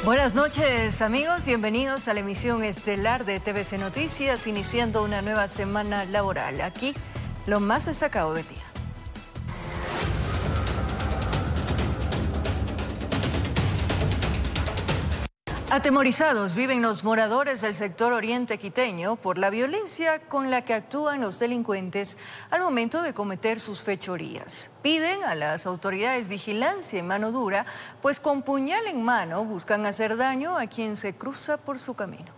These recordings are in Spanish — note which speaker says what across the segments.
Speaker 1: Buenas noches, amigos. Bienvenidos a la emisión estelar de TVC Noticias, iniciando una nueva semana laboral. Aquí, lo más destacado del día. Atemorizados viven los moradores del sector oriente quiteño por la violencia con la que actúan los delincuentes al momento de cometer sus fechorías. Piden a las autoridades vigilancia y mano dura, pues con puñal en mano buscan hacer daño a quien se cruza por su camino.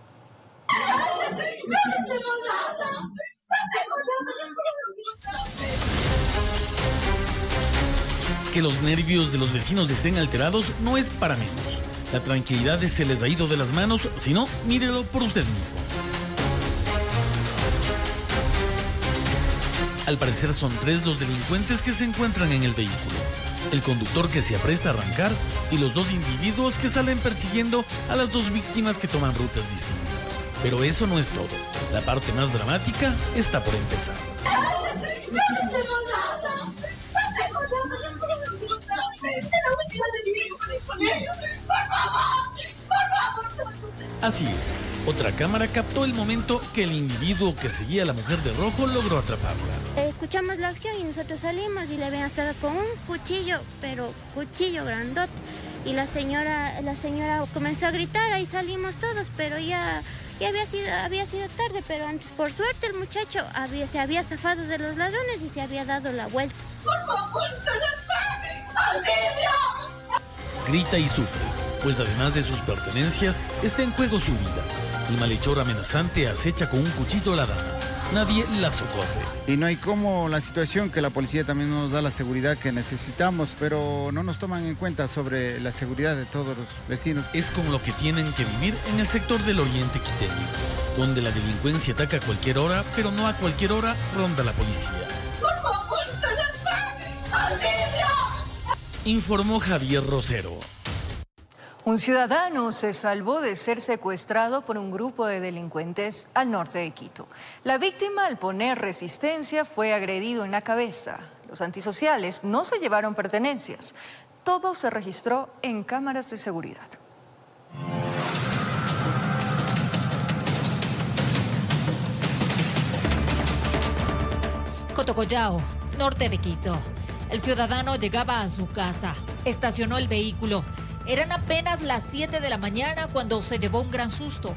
Speaker 2: Que los nervios de los vecinos estén alterados no es para menos. La tranquilidad se les ha ido de las manos, si no, mírelo por usted mismo. Al parecer son 3 los delincuentes que se encuentran en el vehículo. El conductor que se apresta a arrancar y los 2 individuos que salen persiguiendo a las 2 víctimas que toman rutas distintas. Pero eso no es todo. La parte más dramática está por empezar. Así es, otra cámara captó el momento que el individuo que seguía a la mujer de rojo logró atraparla.
Speaker 3: Escuchamos la acción y nosotros salimos y le habían estado con un cuchillo, pero cuchillo grandote. Y la señora comenzó a gritar, ahí salimos todos, pero ya había sido tarde, pero antes, por suerte el muchacho se había zafado de los ladrones y se había dado la vuelta.
Speaker 4: ¡Por favor, ¡auxilio!
Speaker 2: Grita y sufre, pues además de sus pertenencias, está en juego su vida. El malhechor amenazante acecha con un cuchillo a la dama. Nadie la socorre.
Speaker 5: Y no hay como la situación que la policía también no nos da la seguridad que necesitamos, pero no nos toman en cuenta sobre la seguridad de todos los vecinos.
Speaker 2: Es con lo que tienen que vivir en el sector del oriente quiteño, donde la delincuencia ataca a cualquier hora, pero no a cualquier hora ronda la policía.
Speaker 4: ¡Por favor, ¡auxilio!
Speaker 2: Informó Javier Rosero.
Speaker 1: Un ciudadano se salvó de ser secuestrado por un grupo de delincuentes al norte de Quito. La víctima, al poner resistencia, fue agredido en la cabeza. Los antisociales no se llevaron pertenencias. Todo se registró en cámaras de seguridad.
Speaker 6: Cotocollao, norte de Quito. El ciudadano llegaba a su casa, estacionó el vehículo. Eran apenas las 7 de la mañana cuando se llevó un gran susto.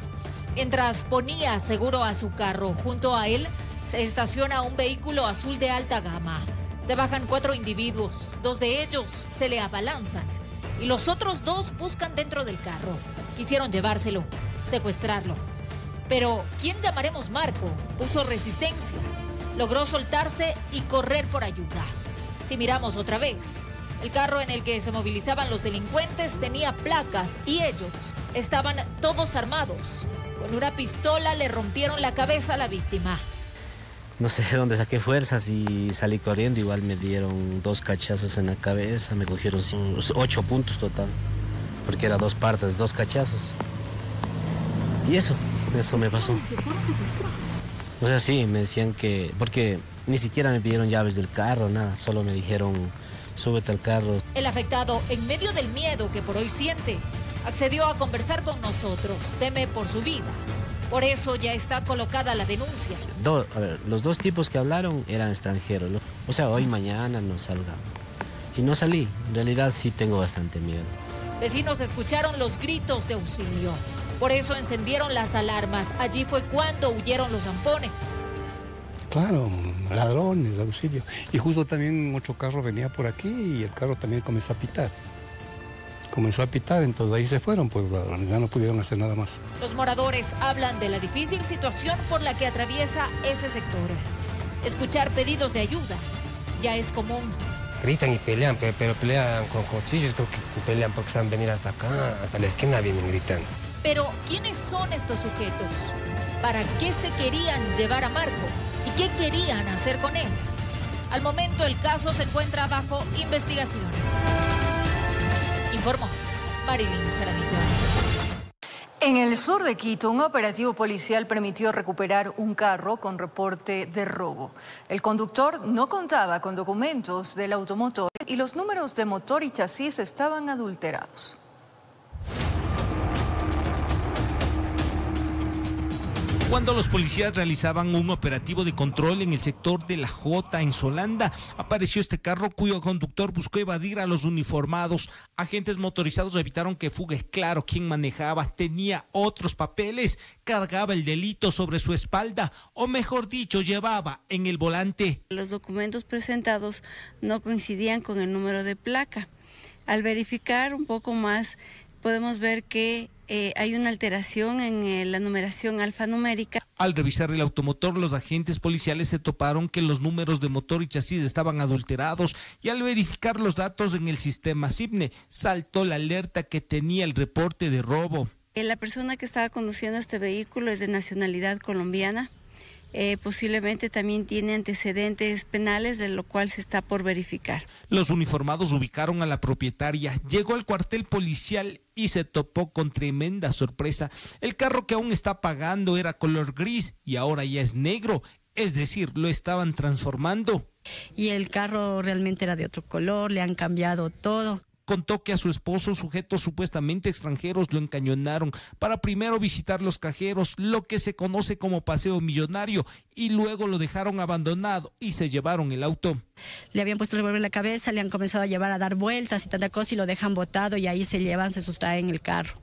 Speaker 6: Mientras ponía seguro a su carro, junto a él se estaciona un vehículo azul de alta gama. Se bajan 4 individuos, 2 de ellos se le abalanzan y los otros 2 buscan dentro del carro. Quisieron llevárselo, secuestrarlo. Pero, ¿quién llamaremos Marco? Puso resistencia, logró soltarse y correr por ayuda. Si miramos otra vez, el carro en el que se movilizaban los delincuentes tenía placas y ellos estaban todos armados. Con una pistola le rompieron la cabeza a la víctima.
Speaker 7: No sé de dónde saqué fuerzas y salí corriendo. Igual me dieron 2 cachazos en la cabeza, me cogieron 8 puntos total, porque era 2 partes, 2 cachazos. Y eso me pasó. O sea, sí, me decían que... Porque ni siquiera me pidieron llaves del carro, nada, solo me dijeron... súbete al carro.
Speaker 6: El afectado, en medio del miedo que por hoy siente, accedió a conversar con nosotros. Teme por su vida. Por eso ya está colocada la denuncia.
Speaker 7: Los 2 tipos que hablaron eran extranjeros, ¿no? O sea, hoy, mañana no salga. Y no salí. En realidad sí tengo bastante miedo.
Speaker 6: Vecinos escucharon los gritos de auxilio. Por eso encendieron las alarmas. Allí fue cuando huyeron los zampones.
Speaker 8: Claro, ladrones, auxilio. Y justo también otro carro venía por aquí y el carro también comenzó a pitar. Entonces ahí se fueron pues los ladrones, ya no pudieron hacer nada más.
Speaker 6: Los moradores hablan de la difícil situación por la que atraviesa ese sector. Escuchar pedidos de ayuda ya es común.
Speaker 9: Gritan y pelean, pero pelean con cuchillos, creo que pelean porque saben venir hasta acá, hasta la esquina vienen gritando.
Speaker 6: Pero, ¿quiénes son estos sujetos? ¿Para qué se querían llevar a Marco? ¿Y qué querían hacer con él? Al momento el caso se encuentra bajo investigación. Informó Marilyn Jaramillo.
Speaker 1: En el sur de Quito, un operativo policial permitió recuperar un carro con reporte de robo. El conductor no contaba con documentos del automotor y los números de motor y chasis estaban adulterados.
Speaker 10: Cuando los policías realizaban un operativo de control en el sector de La Jota, en Solanda, apareció este carro cuyo conductor buscó evadir a los uniformados. Agentes motorizados evitaron que fugue. Claro, quien manejaba tenía otros papeles, cargaba el delito sobre su espalda, o mejor dicho, llevaba en el volante.
Speaker 11: Los documentos presentados no coincidían con el número de placa. Al verificar un poco más, podemos ver que hay una alteración en la numeración alfanumérica.
Speaker 10: Al revisar el automotor, los agentes policiales se toparon que los números de motor y chasis estaban adulterados, y al verificar los datos en el sistema SIPNE, saltó la alerta que tenía el reporte de robo.
Speaker 11: La persona que estaba conduciendo este vehículo es de nacionalidad colombiana. Posiblemente también tiene antecedentes penales, de lo cual se está por verificar.
Speaker 10: Los uniformados ubicaron a la propietaria, llegó al cuartel policial y se topó con tremenda sorpresa. El carro que aún está pagando era color gris y ahora ya es negro, es decir, lo estaban transformando.
Speaker 12: Y el carro realmente era de otro color, le han cambiado todo.
Speaker 10: Contó que a su esposo, sujetos supuestamente extranjeros, lo encañonaron para primero visitar los cajeros, lo que se conoce como paseo millonario, y luego lo dejaron abandonado y se llevaron el auto.
Speaker 12: Le habían puesto el revólver en la cabeza, le han comenzado a llevar a dar vueltas y tanta cosa, y lo dejan botado, y ahí se llevan, se sustraen el carro.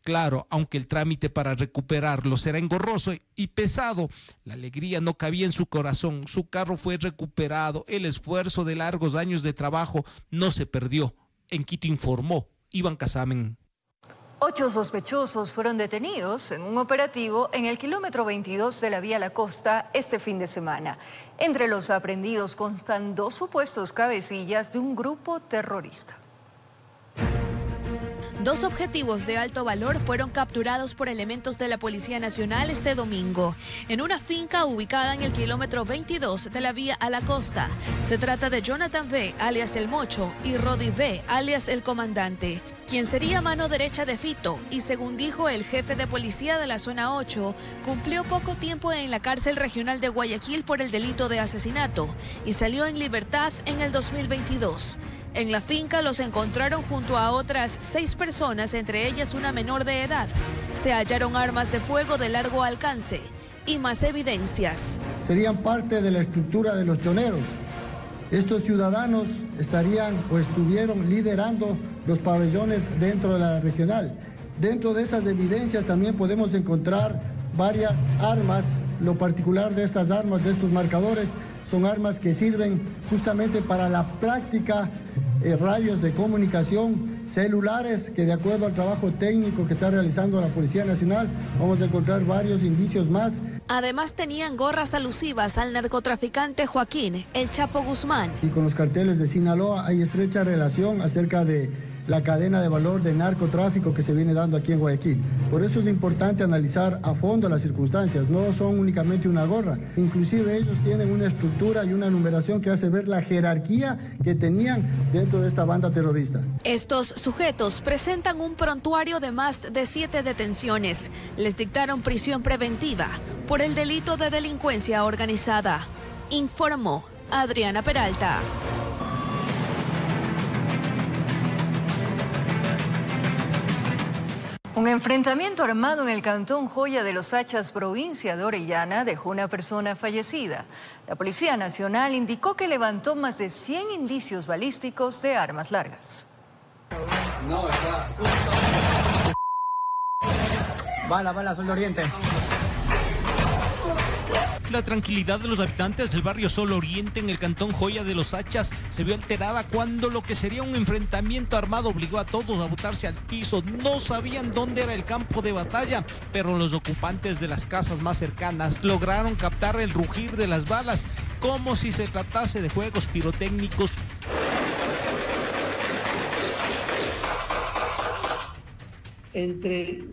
Speaker 10: Claro, aunque el trámite para recuperarlo será engorroso y pesado, la alegría no cabía en su corazón. Su carro fue recuperado, el esfuerzo de largos años de trabajo no se perdió. En Quito informó Iván Casamen.
Speaker 1: 8 sospechosos fueron detenidos en un operativo en el kilómetro 22 de la vía La Costa este fin de semana. Entre los aprehendidos constan 2 supuestos cabecillas de un grupo terrorista.
Speaker 13: 2 objetivos de alto valor fueron capturados por elementos de la Policía Nacional este domingo en una finca ubicada en el kilómetro 22 de la vía a la costa. Se trata de Jonathan V., alias El Mocho, y Rodi V., alias El Comandante, quien sería mano derecha de Fito, y según dijo el jefe de policía de la zona 8, cumplió poco tiempo en la cárcel regional de Guayaquil por el delito de asesinato y salió en libertad en el 2022. En la finca los encontraron junto a otras 6 personas, entre ellas una menor de edad. Se hallaron armas de fuego de largo alcance y más evidencias.
Speaker 14: Serían parte de la estructura de los choneros. Estos ciudadanos estuvieron liderando los pabellones dentro de la regional. Dentro de esas evidencias también podemos encontrar varias armas. Lo particular de estas armas, de estos marcadores, son armas que sirven justamente para la práctica, radios de comunicación, celulares, que de acuerdo al trabajo técnico que está realizando la Policía Nacional, vamos a encontrar varios indicios más.
Speaker 13: Además tenían gorras alusivas al narcotraficante Joaquín El Chapo Guzmán.
Speaker 14: Y con los carteles de Sinaloa hay estrecha relación acerca de la cadena de valor de narcotráfico que se viene dando aquí en Guayaquil. Por eso es importante analizar a fondo las circunstancias, no son únicamente una gorra, inclusive ellos tienen una estructura y una numeración que hace ver la jerarquía que tenían dentro de esta banda terrorista.
Speaker 13: Estos sujetos presentan un prontuario de más de 7 detenciones. Les dictaron prisión preventiva por el delito de delincuencia organizada. Informó Adriana Peralta.
Speaker 1: Un enfrentamiento armado en el cantón Joya de los Achas, provincia de Orellana, dejó una persona fallecida. La Policía Nacional indicó que levantó más de 100 indicios balísticos de armas largas.
Speaker 15: No, está. Bala, Sol de Oriente.
Speaker 10: La tranquilidad de los habitantes del barrio Sol Oriente en el cantón Joya de los Achas se vio alterada cuando lo que sería un enfrentamiento armado obligó a todos a botarse al piso. No sabían dónde era el campo de batalla, pero los ocupantes de las casas más cercanas lograron captar el rugir de las balas, como si se tratase de juegos pirotécnicos.
Speaker 16: Entre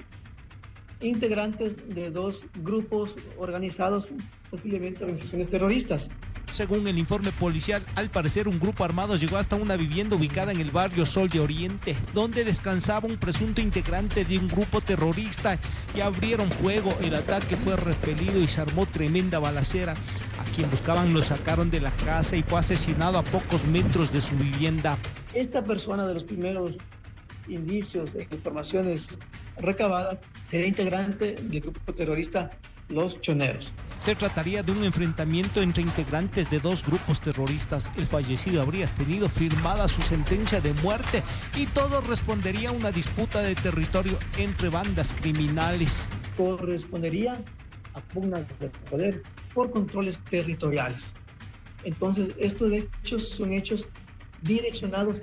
Speaker 16: integrantes de 2 grupos organizados, posiblemente organizaciones terroristas.
Speaker 10: Según el informe policial, al parecer un grupo armado llegó hasta una vivienda ubicada en el barrio Sol de Oriente, donde descansaba un presunto integrante de un grupo terrorista, y abrieron fuego. El ataque fue repelido y se armó tremenda balacera. A quien buscaban lo sacaron de la casa y fue asesinado a pocos metros de su vivienda.
Speaker 16: Esta persona, de los primeros indicios e informaciones recabadas, sería integrante del grupo terrorista los choneros.
Speaker 10: Se trataría de un enfrentamiento entre integrantes de dos grupos terroristas. El fallecido habría tenido firmada su sentencia de muerte y todo respondería a una disputa de territorio entre bandas criminales.
Speaker 16: Correspondería a pugnas de poder por controles territoriales. Entonces, estos hechos son hechos direccionados.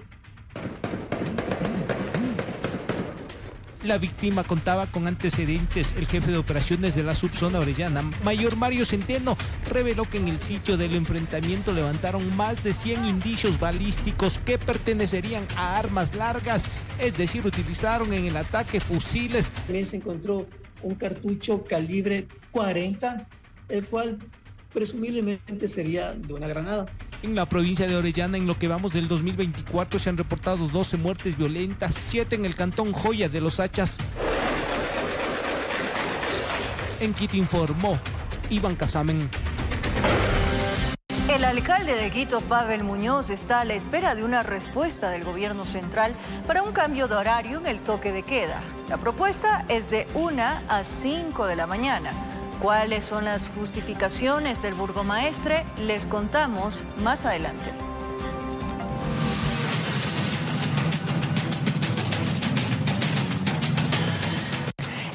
Speaker 10: La víctima contaba con antecedentes. El jefe de operaciones de la subzona Orellana, Mayor Mario Centeno, reveló que en el sitio del enfrentamiento levantaron más de 100 indicios balísticos que pertenecerían a armas largas, es decir, utilizaron en el ataque fusiles.
Speaker 16: También se encontró un cartucho calibre 40, el cual presumiblemente sería de una granada.
Speaker 10: En la provincia de Orellana, en lo que vamos del 2024, se han reportado 12 muertes violentas, 7 en el cantón Joya de los Hachas. En Quito informó Iván Casamen.
Speaker 1: El alcalde de Quito, Pavel Muñoz, está a la espera de una respuesta del gobierno central para un cambio de horario en el toque de queda. La propuesta es de 1 a 5 de la mañana. ¿Cuáles son las justificaciones del burgomaestre? Les contamos más adelante.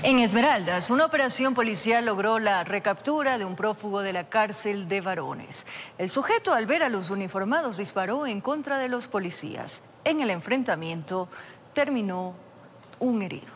Speaker 1: En Esmeraldas, una operación policial logró la recaptura de un prófugo de la cárcel de varones. El sujeto, al ver a los uniformados, disparó en contra de los policías. En el enfrentamiento terminó un herido.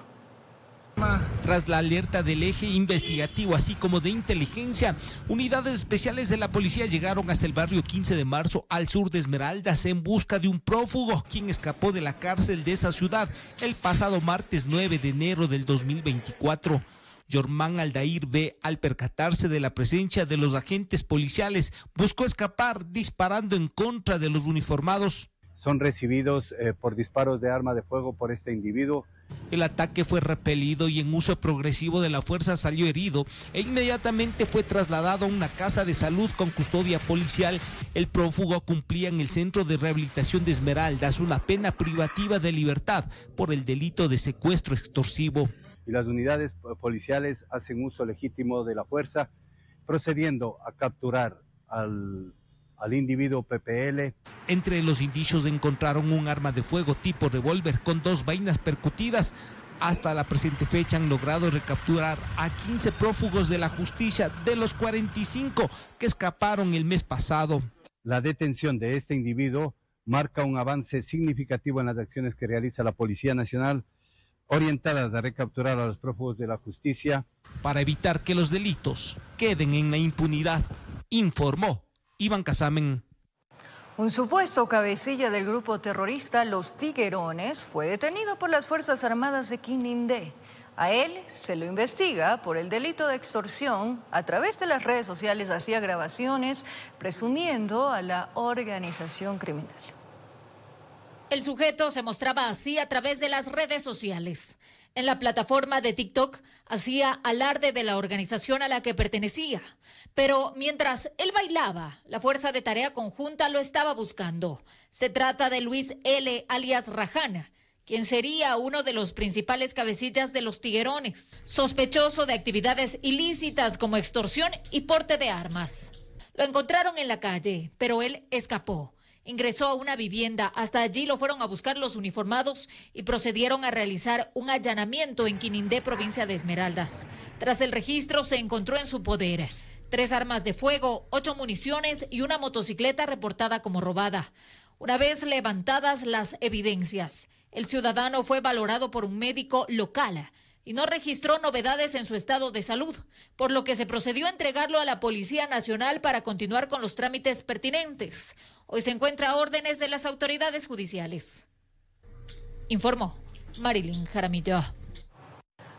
Speaker 10: Tras la alerta del eje investigativo, así como de inteligencia, unidades especiales de la policía llegaron hasta el barrio 15 de marzo, al sur de Esmeraldas, en busca de un prófugo, quien escapó de la cárcel de esa ciudad el pasado martes 9 de enero del 2024. Yormán Aldair B., al percatarse de la presencia de los agentes policiales, buscó escapar disparando en contra de los uniformados.
Speaker 17: Son recibidos por disparos de arma de fuego por este individuo.
Speaker 10: El ataque fue repelido y en uso progresivo de la fuerza salió herido e inmediatamente fue trasladado a una casa de salud con custodia policial. El prófugo cumplía en el Centro de Rehabilitación de Esmeraldas una pena privativa de libertad por el delito de secuestro extorsivo.
Speaker 17: Y las unidades policiales hacen uso legítimo de la fuerza, procediendo a capturar al individuo PPL.
Speaker 10: Entre los indicios encontraron un arma de fuego tipo revólver con 2 vainas percutidas. Hasta la presente fecha han logrado recapturar a 15 prófugos de la justicia, de los 45 que escaparon el mes pasado.
Speaker 17: La detención de este individuo marca un avance significativo en las acciones que realiza la Policía Nacional, orientadas a recapturar a los prófugos de la justicia.
Speaker 10: Para evitar que los delitos queden en la impunidad, informó Iván Casamen.
Speaker 1: Un supuesto cabecilla del grupo terrorista Los Tiguerones fue detenido por las Fuerzas Armadas de Quinindé. A él se lo investiga por el delito de extorsión. A través de las redes sociales hacía grabaciones presumiendo a la organización criminal.
Speaker 6: El sujeto se mostraba así a través de las redes sociales. En la plataforma de TikTok hacía alarde de la organización a la que pertenecía. Pero mientras él bailaba, la Fuerza de Tarea Conjunta lo estaba buscando. Se trata de Luis L., alias Rajana, quien sería uno de los principales cabecillas de los Tiguerones, sospechoso de actividades ilícitas como extorsión y porte de armas. Lo encontraron en la calle, pero él escapó. Ingresó a una vivienda, hasta allí lo fueron a buscar los uniformados y procedieron a realizar un allanamiento en Quinindé, provincia de Esmeraldas. Tras el registro se encontró en su poder 3 armas de fuego, 8 municiones y una motocicleta reportada como robada. Una vez levantadas las evidencias, el ciudadano fue valorado por un médico local y no registró novedades en su estado de salud, por lo que se procedió a entregarlo a la Policía Nacional para continuar con los trámites pertinentes. Hoy se encuentra a órdenes de las autoridades judiciales. Informó Marilyn Jaramillo.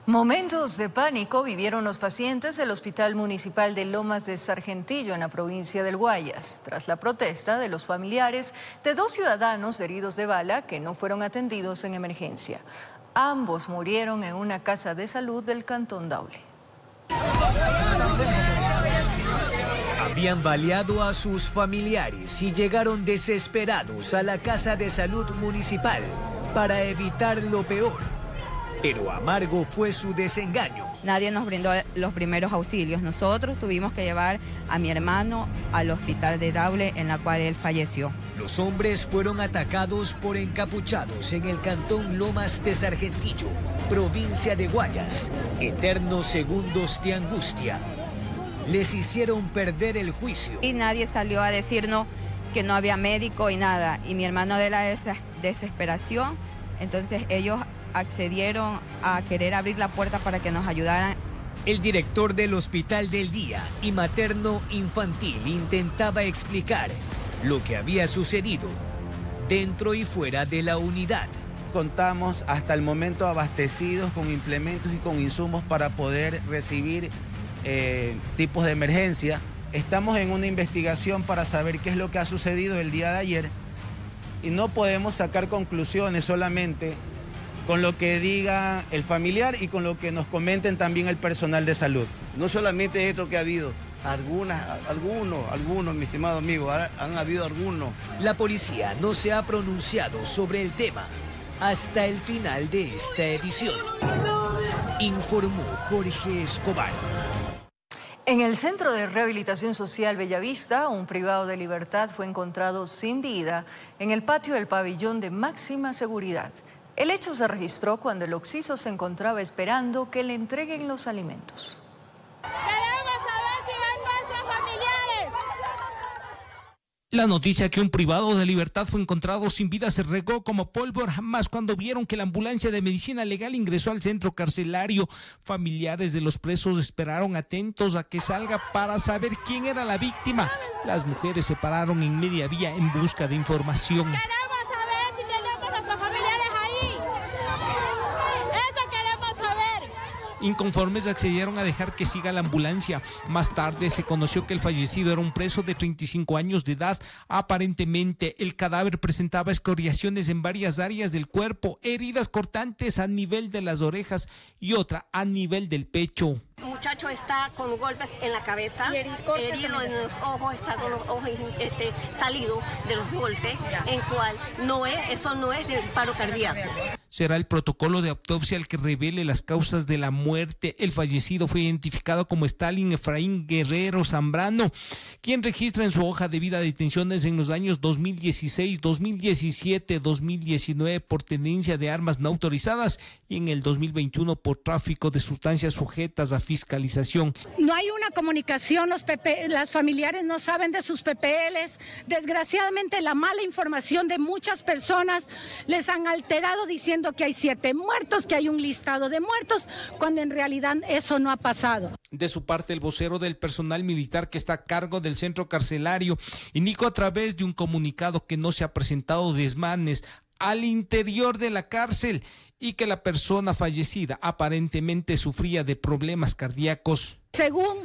Speaker 1: Momentos de pánico vivieron los pacientes del Hospital Municipal de Lomas de Sargentillo en la provincia del Guayas, tras la protesta de los familiares de 2 ciudadanos heridos de bala que no fueron atendidos en emergencia. Ambos murieron en una casa de salud del Cantón Daule.
Speaker 18: Habían baleado a sus familiares y llegaron desesperados a la casa de salud municipal para evitar lo peor. Pero amargo fue su desengaño
Speaker 19: nadie nos brindó los primeros auxilios. Nosotros tuvimos que llevar a mi hermano al hospital de Daule, en la cual él falleció.
Speaker 18: Los hombres fueron atacados por encapuchados en el cantón Lomas de Sargentillo, provincia de Guayas. Eternos segundos de angustia. Les hicieron perder el juicio.
Speaker 19: Y nadie salió a decirnos que no había médico y nada. Y mi hermano, de la desesperación, entonces ellos accedieron a querer abrir la puerta para que nos ayudaran.
Speaker 18: El director del Hospital del Día y Materno Infantil intentaba explicar lo que había sucedido dentro y fuera de la unidad.
Speaker 20: Contamos hasta el momento abastecidos con implementos y con insumos para poder recibir tipos de emergencia. Estamos en una investigación para saber qué es lo que ha sucedido el día de ayer y no podemos sacar conclusiones solamente con lo que diga el familiar y con lo que nos comenten también el personal de salud.
Speaker 21: No solamente esto que ha habido, algunos, mi estimado amigo, han habido algunos.
Speaker 18: La policía no se ha pronunciado sobre el tema hasta el final de esta edición. Informó Jorge Escobar.
Speaker 1: En el Centro de Rehabilitación Social Bellavista, un privado de libertad fue encontrado sin vida en el patio del pabellón de máxima seguridad. El hecho se registró cuando el occiso se encontraba esperando que le entreguen los alimentos.
Speaker 4: ¡Queremos saber si van nuestros familiares!
Speaker 10: La noticia que un privado de libertad fue encontrado sin vida se regó como pólvora, más cuando vieron que la ambulancia de medicina legal ingresó al centro carcelario. Familiares de los presos esperaron atentos a que salga para saber quién era la víctima. Las mujeres se pararon en media vía en busca de información.
Speaker 4: ¡Queremos saber si tenemos nuestros familiares ahí! ¡Eso queremos saber!
Speaker 10: Inconformes accedieron a dejar que siga la ambulancia. Más tarde se conoció que el fallecido era un preso de 35 años de edad. Aparentemente el cadáver presentaba escoriaciones en varias áreas del cuerpo, heridas cortantes a nivel de las orejas y otra a nivel del pecho.
Speaker 22: El muchacho está con golpes en la cabeza, herido en los ojos, está con los ojos salido de los golpes, en cual eso no es de paro cardíaco.
Speaker 10: Será el protocolo de autopsia el que revele las causas de la muerte. El fallecido fue identificado como Stalin Efraín Guerrero Zambrano, quien registra en su hoja de vida detenciones en los años 2016, 2017, 2019 por tenencia de armas no autorizadas y en el 2021 por tráfico de sustancias sujetas a fiscalización.
Speaker 23: No hay una comunicación, las familiares no saben de sus PPLs. Desgraciadamente la mala información de muchas personas les han alterado diciendo que hay 7 muertos, que hay un listado de muertos, cuando en realidad eso no ha pasado.
Speaker 10: De su parte, el vocero del personal militar que está a cargo del centro carcelario indicó a través de un comunicado que no se ha presentado desmanes al interior de la cárcel y que la persona fallecida aparentemente sufría de problemas cardíacos.
Speaker 23: Según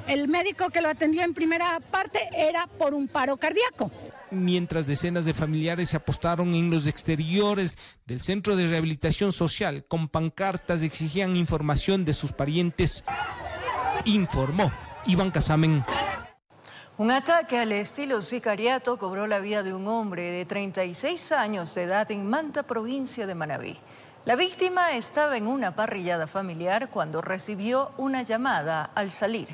Speaker 23: el médico que lo atendió en primera parte, era por un paro cardíaco.
Speaker 10: Mientras decenas de familiares se apostaron en los exteriores del Centro de Rehabilitación Social con pancartas exigían información de sus parientes, informó Iván Casamen.
Speaker 1: Un ataque al estilo sicariato cobró la vida de un hombre de 36 años de edad en Manta, provincia de Manabí. La víctima estaba en una parrillada familiar cuando recibió una llamada al salir.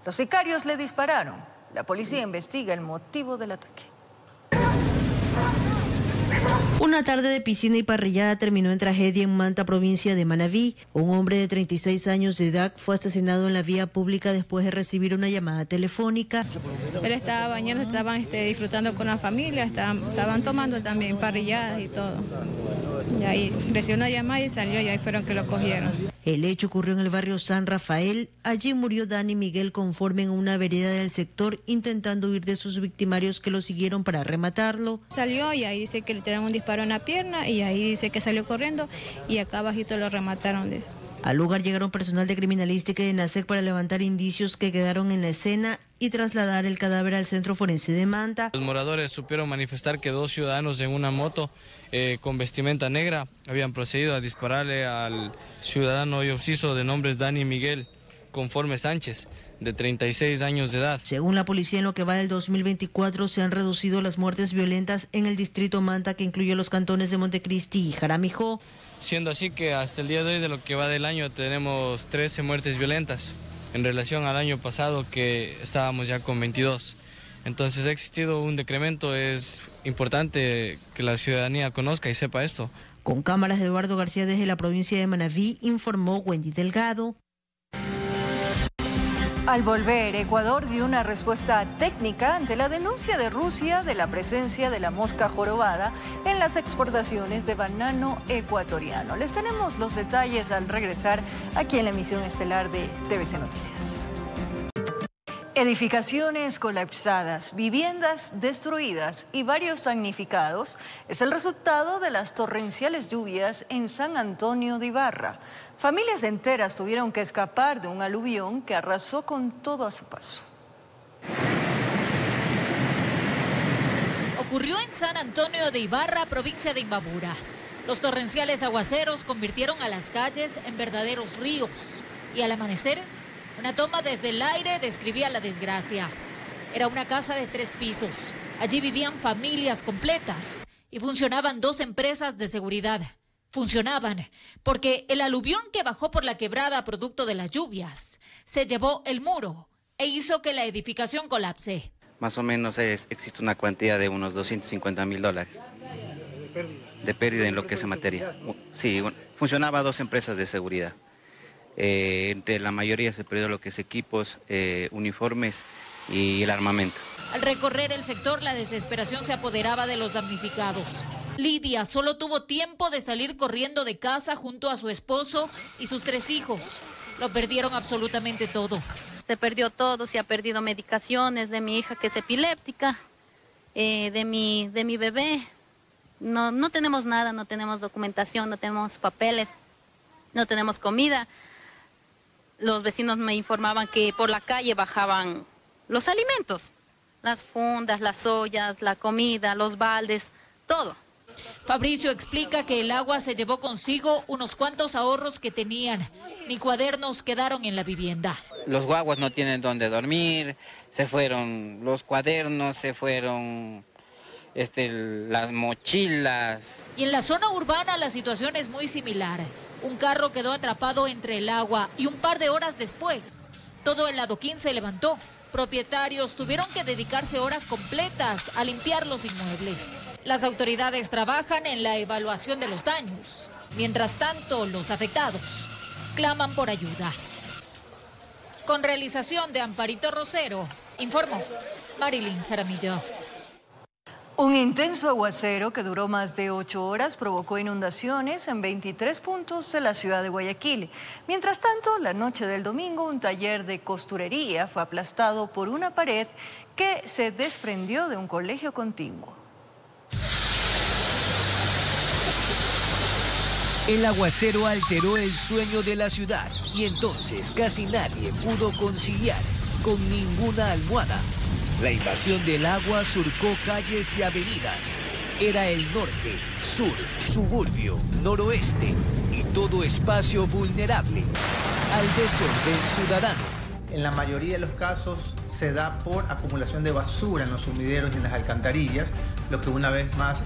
Speaker 1: Los sicarios le dispararon. La policía investiga el motivo del ataque.
Speaker 24: Una tarde de piscina y parrillada terminó en tragedia en Manta, provincia de Manabí. Un hombre de 36 años de edad fue asesinado en la vía pública después de recibir una llamada telefónica.
Speaker 25: Él estaba bañando, estaban disfrutando con la familia, estaban tomando también parrilladas y todo. Y ahí recibió una llamada y salió y ahí fueron que lo cogieron.
Speaker 24: El hecho ocurrió en el barrio San Rafael. Allí murió Dani Miguel conforme en una vereda del sector intentando huir de sus victimarios que lo siguieron para rematarlo.
Speaker 25: Salió y ahí dice que le tiraron un disparo en la pierna y ahí dice que salió corriendo y acá abajito lo remataron de eso.
Speaker 24: Al lugar llegaron personal de criminalística y de NASEC para levantar indicios que quedaron en la escena y trasladar el cadáver al centro forense de Manta.
Speaker 26: Los moradores supieron manifestar que 2 ciudadanos en una moto con vestimenta negra habían procedido a dispararle al ciudadano y occiso de nombres Dani Miguel Conforme Sánchez, de 36 años de edad.
Speaker 24: Según la policía, en lo que va del 2024 se han reducido las muertes violentas en el distrito Manta, que incluye los cantones de Montecristi y Jaramijó.
Speaker 26: Siendo así que hasta el día de hoy, de lo que va del año, tenemos 13 muertes violentas en relación al año pasado, que estábamos ya con 22. Entonces ha existido un decremento. Es importante que la ciudadanía conozca y sepa esto.
Speaker 24: Con cámaras de Eduardo García desde la provincia de Manabí, informó Wendy Delgado.
Speaker 1: Al volver, Ecuador dio una respuesta técnica ante la denuncia de Rusia de la presencia de la mosca jorobada en las exportaciones de banano ecuatoriano. Les tenemos los detalles al regresar aquí en la emisión estelar de TVC Noticias. Edificaciones colapsadas, viviendas destruidas y varios damnificados es el resultado de las torrenciales lluvias en San Antonio de Ibarra. Familias enteras tuvieron que escapar de un aluvión que arrasó con todo a su paso.
Speaker 6: Ocurrió en San Antonio de Ibarra, provincia de Imbabura. Los torrenciales aguaceros convirtieron a las calles en verdaderos ríos. Y al amanecer, una toma desde el aire describía la desgracia. Era una casa de 3 pisos. Allí vivían familias completas y funcionaban 2 empresas de seguridad. Funcionaban porque el aluvión que bajó por la quebrada producto de las lluvias se llevó el muro e hizo que la edificación colapse.
Speaker 2: Más o menos existe una cuantía de unos $250.000 de pérdida en lo que es materia. Sí, funcionaba 2 empresas de seguridad. Entre la mayoría se perdió lo que es equipos, uniformes y el armamento.
Speaker 6: Al recorrer el sector, la desesperación se apoderaba de los damnificados. Lidia solo tuvo tiempo de salir corriendo de casa junto a su esposo y sus 3 hijos. Lo perdieron absolutamente todo.
Speaker 3: Se perdió todo, se ha perdido medicaciones de mi hija que es epiléptica, de mi bebé. No tenemos nada, no tenemos documentación, no tenemos papeles, no tenemos comida. Los vecinos me informaban que por la calle bajaban los alimentos, las fundas, las ollas, la comida, los baldes, todo.
Speaker 6: Fabricio explica que el agua se llevó consigo unos cuantos ahorros que tenían. Ni cuadernos quedaron en la vivienda.
Speaker 5: Los guaguas no tienen dónde dormir, se fueron los cuadernos, se fueron las mochilas.
Speaker 6: Y en la zona urbana la situación es muy similar. Un carro quedó atrapado entre el agua y un par de horas después, todo el adoquín se levantó. Propietarios tuvieron que dedicarse horas completas a limpiar los inmuebles. Las autoridades trabajan en la evaluación de los daños. Mientras tanto, los afectados claman por ayuda. Con realización de Amparito Rosero, informó Marilyn Jaramillo.
Speaker 1: Un intenso aguacero que duró más de 8 horas provocó inundaciones en 23 puntos de la ciudad de Guayaquil. Mientras tanto, la noche del domingo, un taller de costurería fue aplastado por una pared que se desprendió de un colegio contiguo.
Speaker 18: El aguacero alteró el sueño de la ciudad y entonces casi nadie pudo conciliar con ninguna almohada. La invasión del agua surcó calles y avenidas. Era el norte, sur, suburbio, noroeste y todo espacio vulnerable al desorden ciudadano.
Speaker 7: En la mayoría de los casos se da por acumulación de basura en los sumideros y en las alcantarillas, lo que una vez más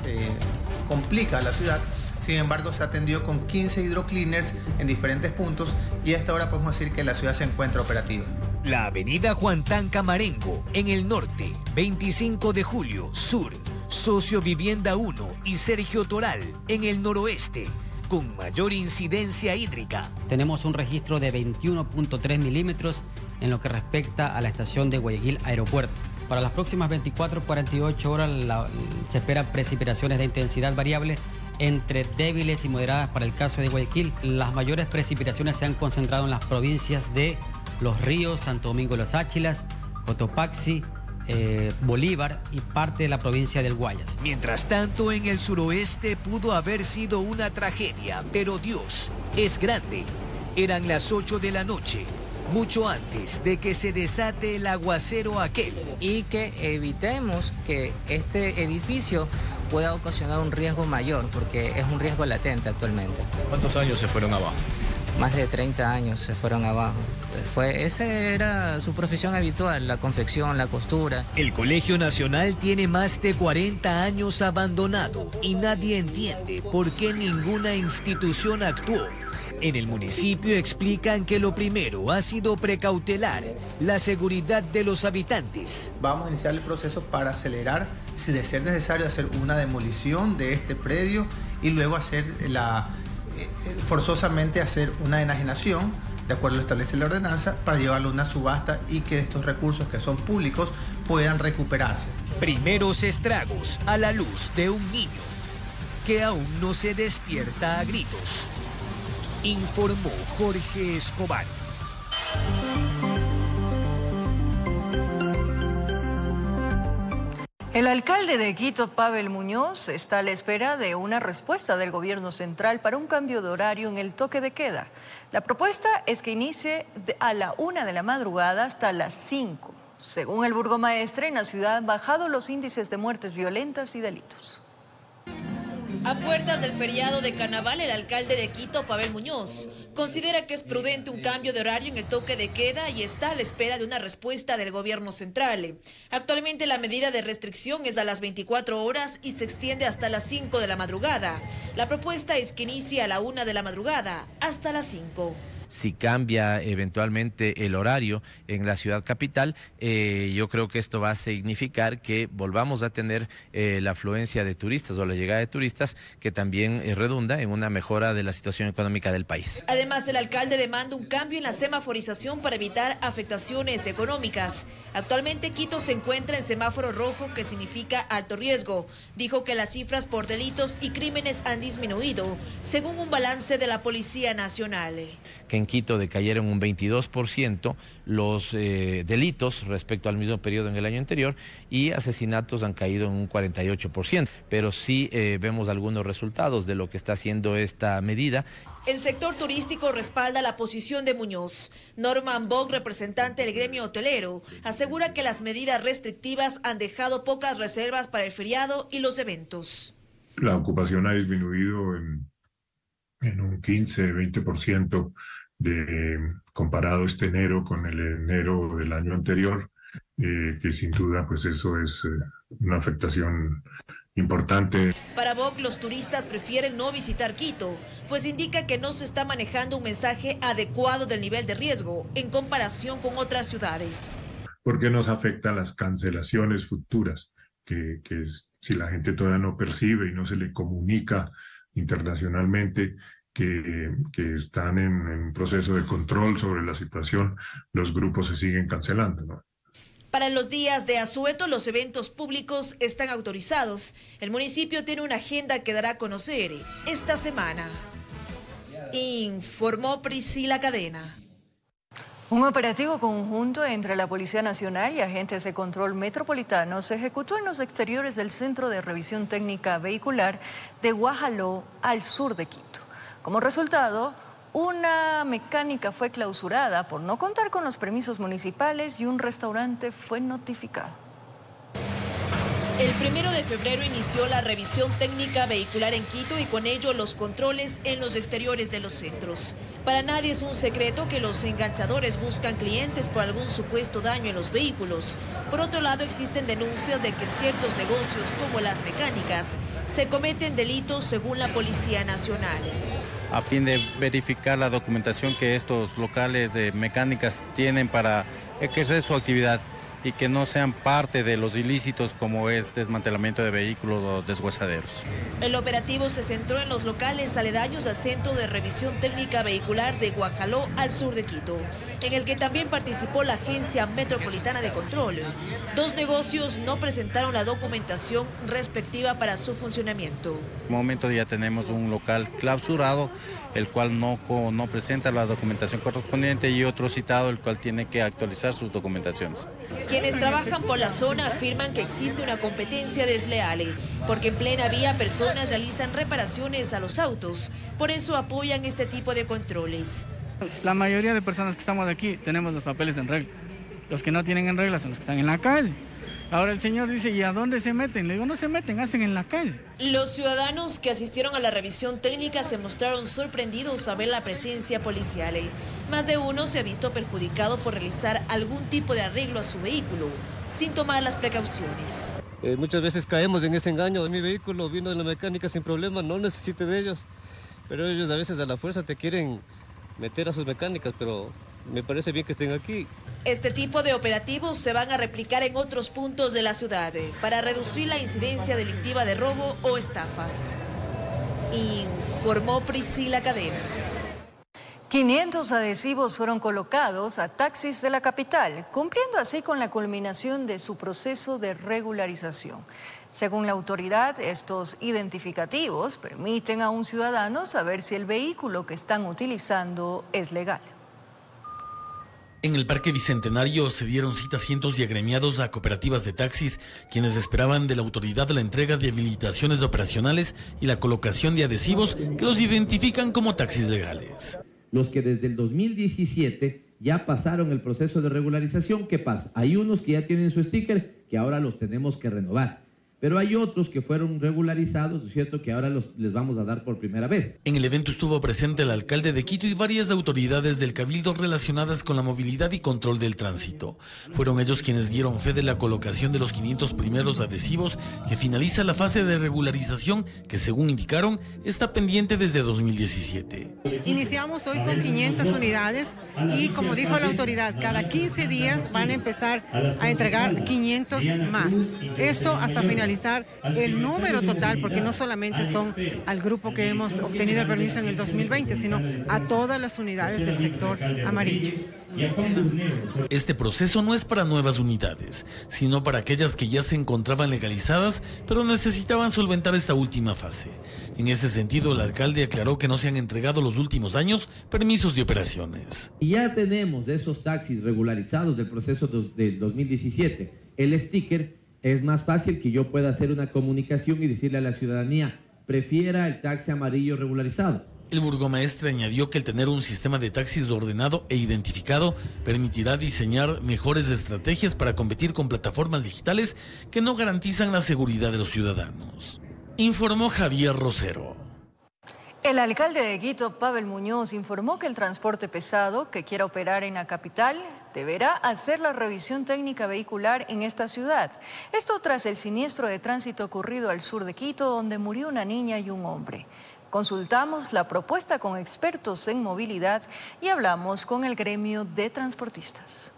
Speaker 7: complica a la ciudad. Sin embargo, se atendió con 15 hidrocleaners en diferentes puntos y hasta ahora podemos decir que la ciudad se encuentra operativa.
Speaker 18: La avenida Juan Tanca Marengo, en el norte, 25 de julio, sur, Socio Vivienda 1 y Sergio Toral, en el noroeste, con mayor incidencia hídrica.
Speaker 8: Tenemos un registro de 21.3 milímetros en lo que respecta a la estación de Guayaquil Aeropuerto. Para las próximas 24-48 horas se esperan precipitaciones de intensidad variable entre débiles y moderadas para el caso de Guayaquil. Las mayores precipitaciones se han concentrado en las provincias de Los Ríos, Santo Domingo de los Áchilas, Cotopaxi, Bolívar y parte de la provincia del Guayas.
Speaker 18: Mientras tanto, en el suroeste pudo haber sido una tragedia, pero Dios es grande. Eran las 8 de la noche, mucho antes de que se desate el aguacero aquel.
Speaker 9: Y que evitemos que este edificio pueda ocasionar un riesgo mayor, porque es un riesgo latente actualmente.
Speaker 27: ¿Cuántos años se fueron abajo?
Speaker 9: más de 30 años se fueron abajo. Esa era su profesión habitual, la confección, la costura.
Speaker 18: El Colegio Nacional tiene más de 40 años abandonado y nadie entiende por qué ninguna institución actuó. En el municipio explican que lo primero ha sido precautelar la seguridad de los habitantes.
Speaker 7: Vamos a iniciar el proceso para acelerar, si de ser necesario, hacer una demolición de este predio y luego hacer forzosamente hacer una enajenación, de acuerdo a lo que establece la ordenanza, para llevarlo a una subasta y que estos recursos que son públicos puedan recuperarse.
Speaker 18: Primeros estragos a la luz de un niño que aún no se despierta a gritos. Informó Jorge Escobar.
Speaker 1: El alcalde de Quito, Pavel Muñoz, está a la espera de una respuesta del gobierno central para un cambio de horario en el toque de queda. La propuesta es que inicie a la 1 de la madrugada hasta las 5. Según el burgomaestre, en la ciudad han bajado los índices de muertes violentas y delitos.
Speaker 6: A puertas del feriado de Carnaval, el alcalde de Quito, Pavel Muñoz, considera que es prudente un cambio de horario en el toque de queda y está a la espera de una respuesta del gobierno central. Actualmente la medida de restricción es a las 24 horas y se extiende hasta las 5 de la madrugada. La propuesta es que inicie a la 1 de la madrugada hasta las 5.
Speaker 11: Si cambia eventualmente el horario en la ciudad capital, yo creo que esto va a significar que volvamos a tener la afluencia de turistas o la llegada de turistas, que también redunda en una mejora de la situación económica del país.
Speaker 6: Además, el alcalde demanda un cambio en la semaforización para evitar afectaciones económicas. Actualmente Quito se encuentra en semáforo rojo, que significa alto riesgo. Dijo que las cifras por delitos y crímenes han disminuido, según un balance de la Policía Nacional.
Speaker 11: Que en Quito decayeron un 22% los delitos respecto al mismo periodo en el año anterior, y asesinatos han caído en un 48%. Pero sí vemos algunos resultados de lo que está haciendo esta medida.
Speaker 6: El sector turístico respalda la posición de Muñoz. Norman Bog, representante del gremio hotelero, asegura que las medidas restrictivas han dejado pocas reservas para el feriado y los eventos.
Speaker 12: La ocupación ha disminuido en un 15-20% comparado este enero con el enero del año anterior, que sin duda pues eso es una afectación importante.
Speaker 6: Para Bog, los turistas prefieren no visitar Quito, pues indica que no se está manejando un mensaje adecuado del nivel de riesgo en comparación con otras ciudades.
Speaker 12: Porque nos afectan las cancelaciones futuras, que si la gente todavía no percibe y no se le comunica internacionalmente que están en un proceso de control sobre la situación, los grupos se siguen cancelando, ¿no?
Speaker 6: Para los días de asueto, los eventos públicos están autorizados. El municipio tiene una agenda que dará a conocer esta semana. Informó Priscila Cadena.
Speaker 1: Un operativo conjunto entre la Policía Nacional y agentes de control metropolitano se ejecutó en los exteriores del Centro de Revisión Técnica Vehicular de Guajaló, al sur de Quito. Como resultado, una mecánica fue clausurada por no contar con los permisos municipales y un restaurante fue notificado.
Speaker 6: El 1 de febrero inició la revisión técnica vehicular en Quito y con ello los controles en los exteriores de los centros. Para nadie es un secreto que los enganchadores buscan clientes por algún supuesto daño en los vehículos. Por otro lado, existen denuncias de que en ciertos negocios, como las mecánicas, se cometen delitos según la Policía Nacional.
Speaker 2: A fin de verificar la documentación que estos locales de mecánicas tienen para ejercer su actividad y que no sean parte de los ilícitos como es desmantelamiento de vehículos o deshuesaderos.
Speaker 6: El operativo se centró en los locales aledaños al Centro de Revisión Técnica Vehicular de Guajaló, al sur de Quito, en el que también participó la Agencia Metropolitana de Control. 2 negocios no presentaron la documentación respectiva para su funcionamiento.
Speaker 2: En el momento ya tenemos un local clausurado, el cual no presenta la documentación correspondiente, y otro citado, el cual tiene que actualizar sus documentaciones.
Speaker 6: Quienes trabajan por la zona afirman que existe una competencia desleal, porque en plena vía personas realizan reparaciones a los autos. Por eso apoyan este tipo de controles.
Speaker 13: La mayoría de personas que estamos aquí tenemos los papeles en regla. Los que no tienen en regla son los que están en la calle. Ahora el señor dice, ¿y a dónde se meten? Le digo, no se meten, hacen en la calle.
Speaker 14: Los ciudadanos que asistieron a la revisión técnica se mostraron sorprendidos a ver la presencia policial. Más de uno se ha visto perjudicado por realizar algún tipo de arreglo a su vehículo, sin tomar las precauciones.
Speaker 15: Muchas veces caemos en ese engaño de mi vehículo, vino de la mecánica sin problema, no necesite de ellos. Pero ellos a veces a la fuerza te quieren meter a sus mecánicas, pero me parece bien que estén aquí.
Speaker 14: Este tipo de operativos se van a replicar en otros puntos de la ciudad para reducir la incidencia delictiva de robo o estafas. Informó Priscila Cadena.
Speaker 1: 500 adhesivos fueron colocados a taxis de la capital, cumpliendo así con la culminación de su proceso de regularización. Según la autoridad, estos identificativos permiten a un ciudadano saber si el vehículo que están utilizando es legal.
Speaker 16: En el Parque Bicentenario se dieron cita cientos de agremiados a cooperativas de taxis, quienes esperaban de la autoridad la entrega de habilitaciones operacionales y la colocación de adhesivos que los identifican como taxis legales.
Speaker 17: Los que desde el 2017 ya pasaron el proceso de regularización, ¿qué pasa? Hay unos que ya tienen su sticker, que ahora los tenemos que renovar. Pero hay otros que fueron regularizados, ¿no es cierto?, que ahora les vamos a dar por primera vez.
Speaker 16: En el evento estuvo presente el alcalde de Quito y varias autoridades del Cabildo relacionadas con la movilidad y control del tránsito. Fueron ellos quienes dieron fe de la colocación de los 500 primeros adhesivos, que finaliza la fase de regularización que, según indicaron, está pendiente desde 2017.
Speaker 19: Iniciamos hoy con 500 unidades y, como dijo la autoridad, cada 15 días van a empezar a entregar 500 más. Esto hasta finalizar el número total, porque no solamente son al grupo que hemos obtenido el permiso en el 2020, sino a todas las unidades del sector amarillo.
Speaker 16: Este proceso no es para nuevas unidades, sino para aquellas que ya se encontraban legalizadas, pero necesitaban solventar esta última fase. En ese sentido, el alcalde aclaró que no se han entregado los últimos años permisos de operaciones.
Speaker 17: Y ya tenemos esos taxis regularizados del proceso del 2017. El sticker es más fácil que yo pueda hacer una comunicación y decirle a la ciudadanía, prefiera el taxi amarillo regularizado.
Speaker 16: El burgomaestre añadió que el tener un sistema de taxis ordenado e identificado permitirá diseñar mejores estrategias para competir con plataformas digitales que no garantizan la seguridad de los ciudadanos. Informó Javier Rosero.
Speaker 1: El alcalde de Quito, Pavel Muñoz, informó que el transporte pesado que quiera operar en la capital deberá hacer la revisión técnica vehicular en esta ciudad. Esto tras el siniestro de tránsito ocurrido al sur de Quito, donde murió una niña y un hombre. Consultamos la propuesta con expertos en movilidad y hablamos con el gremio de transportistas.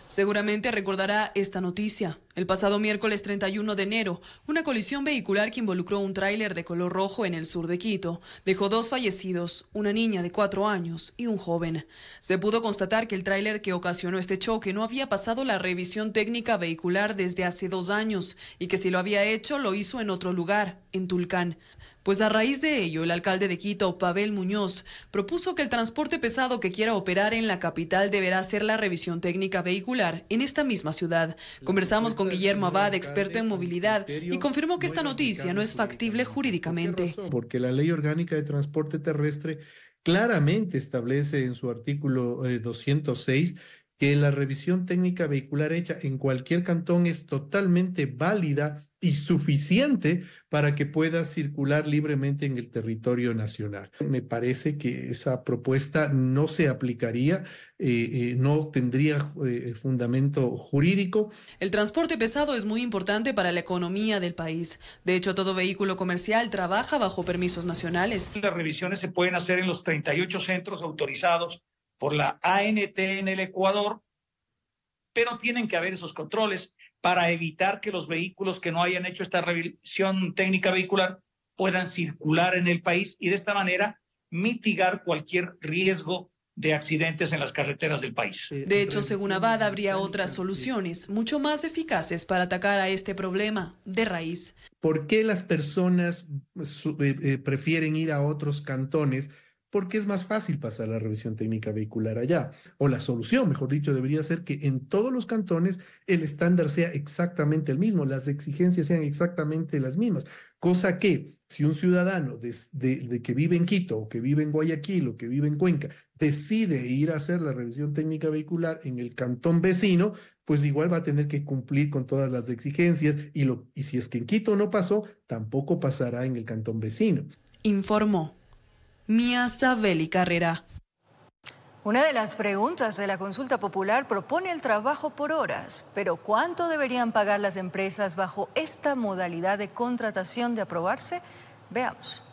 Speaker 27: Seguramente recordará esta noticia. El pasado miércoles 31 de enero, una colisión vehicular que involucró un tráiler de color rojo en el sur de Quito dejó 2 fallecidos, una niña de 4 años y un joven. Se pudo constatar que el tráiler que ocasionó este choque no había pasado la revisión técnica vehicular desde hace 2 años y que si lo había hecho lo hizo en otro lugar, en Tulcán. Pues a raíz de ello, el alcalde de Quito, Pavel Muñoz, propuso que el transporte pesado que quiera operar en la capital deberá hacer la revisión técnica vehicular en esta misma ciudad. Conversamos con Guillermo Abad, experto en movilidad, y confirmó que esta noticia no es factible jurídicamente.
Speaker 28: Porque la Ley Orgánica de Transporte Terrestre claramente establece en su artículo 206 que la revisión técnica vehicular hecha en cualquier cantón es totalmente válida y suficiente para que pueda circular libremente en el territorio nacional. Me parece que esa propuesta no se aplicaría, no tendría fundamento jurídico.
Speaker 27: El transporte pesado es muy importante para la economía del país. De hecho, todo vehículo comercial trabaja bajo permisos nacionales.
Speaker 29: Las revisiones se pueden hacer en los 38 centros autorizados por la ANT en el Ecuador, pero tienen que haber esos controles para evitar que los vehículos que no hayan hecho esta revisión técnica vehicular puedan circular en el país y de esta manera mitigar cualquier riesgo de accidentes en las carreteras del país.
Speaker 27: De hecho, según Abad, habría otras soluciones mucho más eficaces para atacar a este problema de raíz.
Speaker 28: ¿Por qué las personas prefieren ir a otros cantones? Porque es más fácil pasar la revisión técnica vehicular allá. O la solución, mejor dicho, debería ser que en todos los cantones el estándar sea exactamente el mismo, las exigencias sean exactamente las mismas. Cosa que si un ciudadano de que vive en Quito, o que vive en Guayaquil, o que vive en Cuenca, decide ir a hacer la revisión técnica vehicular en el cantón vecino, pues igual va a tener que cumplir con todas las exigencias y si es que en Quito no pasó, tampoco pasará en el cantón vecino.
Speaker 27: Informó Mía Sabeli Carrera.
Speaker 1: Una de las preguntas de la consulta popular propone el trabajo por horas, pero ¿cuánto deberían pagar las empresas bajo esta modalidad de contratación de aprobarse? Veamos.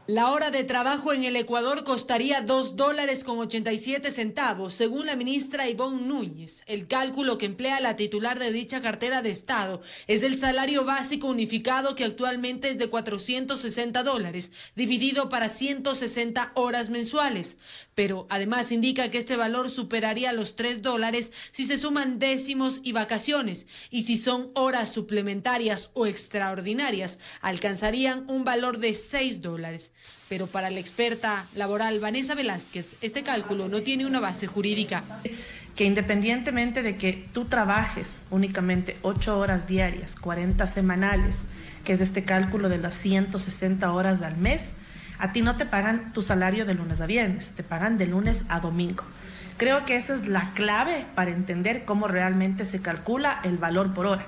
Speaker 4: La hora de trabajo en el Ecuador costaría $2.87, según la ministra Ivonne Núñez. El cálculo que emplea la titular de dicha cartera de Estado es el salario básico unificado, que actualmente es de $460, dividido para 160 horas mensuales. Pero además indica que este valor superaría los $3 si se suman décimos y vacaciones, y si son horas suplementarias o extraordinarias, alcanzarían un valor de $6. Pero para la experta laboral Vanessa Velázquez, este cálculo no tiene una base jurídica.
Speaker 10: Que independientemente de que tú trabajes únicamente 8 horas diarias, 40 semanales, que es este cálculo de las 160 horas al mes, a ti no te pagan tu salario de lunes a viernes, te pagan de lunes a domingo. Creo que esa es la clave para entender cómo realmente se calcula el valor por hora.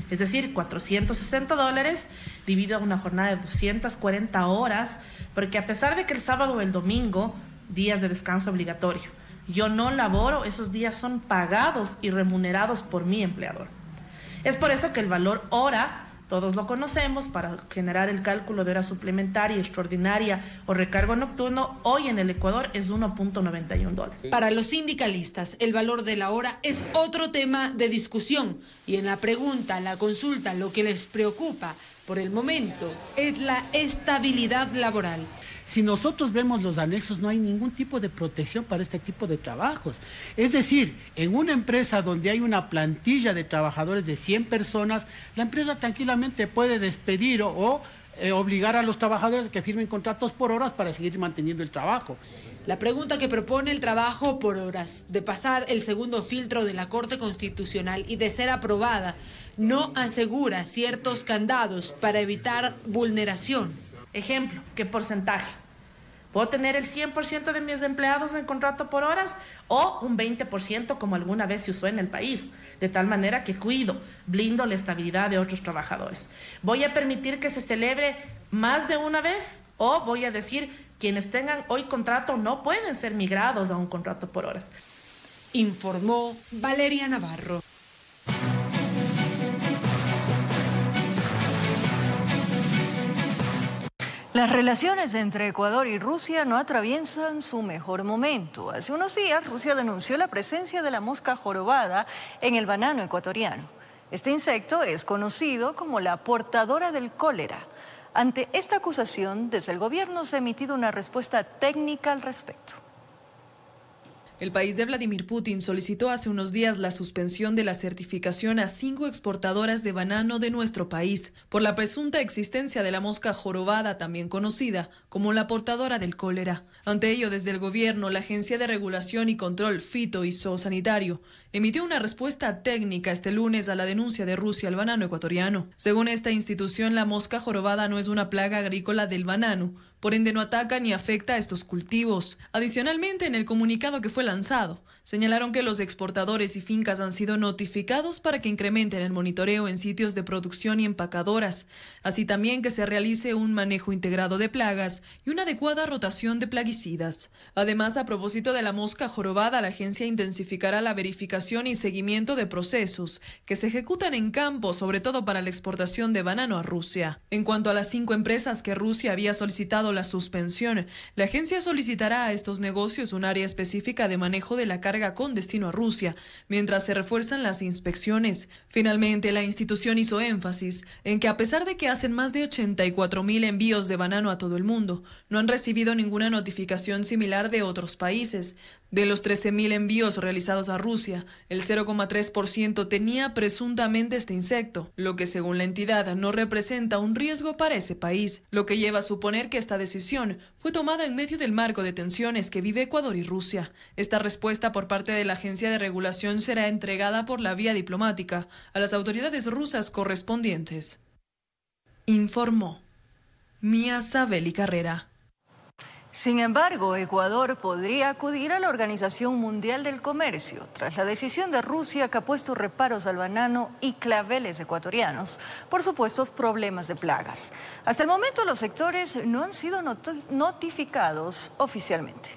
Speaker 10: Es decir, $460 dividido a una jornada de 240 horas, porque a pesar de que el sábado o el domingo, días de descanso obligatorio, yo no laboro, esos días son pagados y remunerados por mi empleador. Es por eso que el valor hora, todos lo conocemos, para generar el cálculo de hora suplementaria, extraordinaria o recargo nocturno, hoy en el Ecuador es $1.91.
Speaker 4: Para los sindicalistas, el valor de la hora es otro tema de discusión. Y en la pregunta, la consulta, lo que les preocupa por el momento es la estabilidad laboral.
Speaker 13: Si nosotros vemos los anexos, no hay ningún tipo de protección para este tipo de trabajos. Es decir, en una empresa donde hay una plantilla de trabajadores de 100 personas, la empresa tranquilamente puede despedir o obligar a los trabajadores a que firmen contratos por horas para seguir manteniendo el trabajo.
Speaker 4: La pregunta que propone el trabajo por horas, de pasar el segundo filtro de la Corte Constitucional y de ser aprobada, no asegura ciertos candados para evitar vulneración.
Speaker 10: Ejemplo, ¿qué porcentaje? ¿Puedo tener el 100% de mis empleados en contrato por horas o un 20% como alguna vez se usó en el país? De tal manera que blindo la estabilidad de otros trabajadores. ¿Voy a permitir que se celebre más de una vez o voy a decir quienes tengan hoy contrato no pueden ser migrados a un contrato por horas?
Speaker 4: Informó Valeria Navarro.
Speaker 1: Las relaciones entre Ecuador y Rusia no atraviesan su mejor momento. Hace unos días, Rusia denunció la presencia de la mosca jorobada en el banano ecuatoriano. Este insecto es conocido como la portadora del cólera. Ante esta acusación, desde el gobierno se ha emitido una respuesta técnica al respecto.
Speaker 27: El país de Vladimir Putin solicitó hace unos días la suspensión de la certificación a 5 exportadoras de banano de nuestro país por la presunta existencia de la mosca jorobada, también conocida como la portadora del cólera. Ante ello, desde el gobierno, la Agencia de Regulación y Control Fito y Zoosanitario emitió una respuesta técnica este lunes a la denuncia de Rusia al banano ecuatoriano. Según esta institución, la mosca jorobada no es una plaga agrícola del banano, por ende no ataca ni afecta a estos cultivos. Adicionalmente, en el comunicado que fue lanzado, señalaron que los exportadores y fincas han sido notificados para que incrementen el monitoreo en sitios de producción y empacadoras, así también que se realice un manejo integrado de plagas y una adecuada rotación de plaguicidas. Además, a propósito de la mosca jorobada, la agencia intensificará la verificación y seguimiento de procesos que se ejecutan en campo, sobre todo para la exportación de banano a Rusia. En cuanto a las 5 empresas que Rusia había solicitado la suspensión, la agencia solicitará a estos negocios un área específica de manejo de la carga con destino a Rusia, mientras se refuerzan las inspecciones. Finalmente, la institución hizo énfasis en que a pesar de que hacen más de 84.000 envíos de banano a todo el mundo, no han recibido ninguna notificación similar de otros países. De los 13.000 envíos realizados a Rusia, el 0,3% tenía presuntamente este insecto, lo que según la entidad no representa un riesgo para ese país, lo que lleva a suponer que esta decisión fue tomada en medio del marco de tensiones que vive Ecuador y Rusia. Esta respuesta por parte de la Agencia de Regulación será entregada por la vía diplomática a las autoridades rusas correspondientes. Informó Mía Sabeli Carrera.
Speaker 1: Sin embargo, Ecuador podría acudir a la Organización Mundial del Comercio tras la decisión de Rusia que ha puesto reparos al banano y claveles ecuatorianos por supuestos problemas de plagas. Hasta el momento los sectores no han sido notificados oficialmente.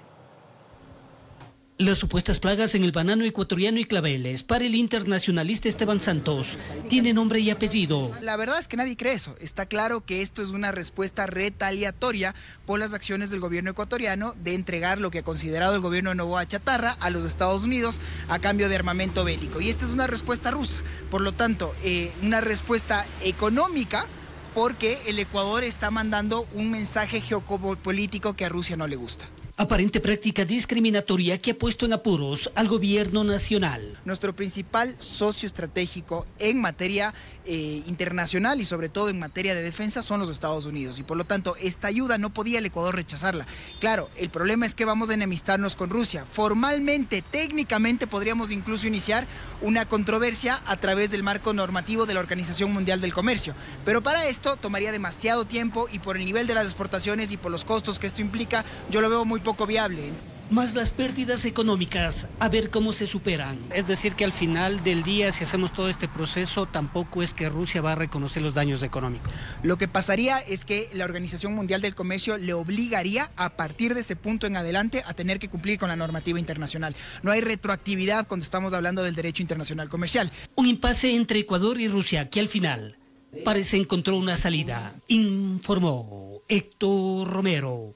Speaker 3: Las supuestas plagas en el banano ecuatoriano y claveles para el internacionalista Esteban Santos tiene nombre y apellido.
Speaker 5: La verdad es que nadie cree eso. Está claro que esto es una respuesta retaliatoria por las acciones del gobierno ecuatoriano de entregar lo que ha considerado el gobierno de Noboa chatarra a los Estados Unidos a cambio de armamento bélico. Y esta es una respuesta rusa. Por lo tanto, una respuesta económica, porque el Ecuador está mandando un mensaje geopolítico que a Rusia no le gusta.
Speaker 3: Aparente práctica discriminatoria que ha puesto en apuros al gobierno nacional.
Speaker 5: Nuestro principal socio estratégico en materia internacional y sobre todo en materia de defensa son los Estados Unidos y por lo tanto esta ayuda no podía el Ecuador rechazarla. Claro, el problema es que vamos a enemistarnos con Rusia. Formalmente, técnicamente podríamos incluso iniciar una controversia a través del marco normativo de la Organización Mundial del Comercio, pero para esto tomaría demasiado tiempo y por el nivel de las exportaciones y por los costos que esto implica, yo lo veo muy poco viable.
Speaker 3: Más las pérdidas económicas, a ver cómo se superan.
Speaker 20: Es decir, que al final del día, si hacemos todo este proceso, tampoco es que Rusia va a reconocer los daños económicos.
Speaker 5: Lo que pasaría es que la Organización Mundial del Comercio le obligaría a partir de ese punto en adelante a tener que cumplir con la normativa internacional. No hay retroactividad cuando estamos hablando del derecho internacional comercial.
Speaker 3: Un impasse entre Ecuador y Rusia que al final parece encontró una salida, informó Héctor Romero.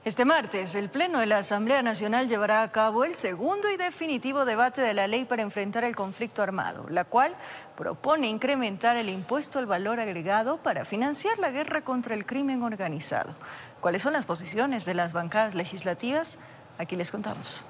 Speaker 1: Este martes, el Pleno de la Asamblea Nacional llevará a cabo el segundo y definitivo debate de la ley para enfrentar el conflicto armado, la cual propone incrementar el impuesto al valor agregado para financiar la guerra contra el crimen organizado. ¿Cuáles son las posiciones de las bancadas legislativas? Aquí les contamos.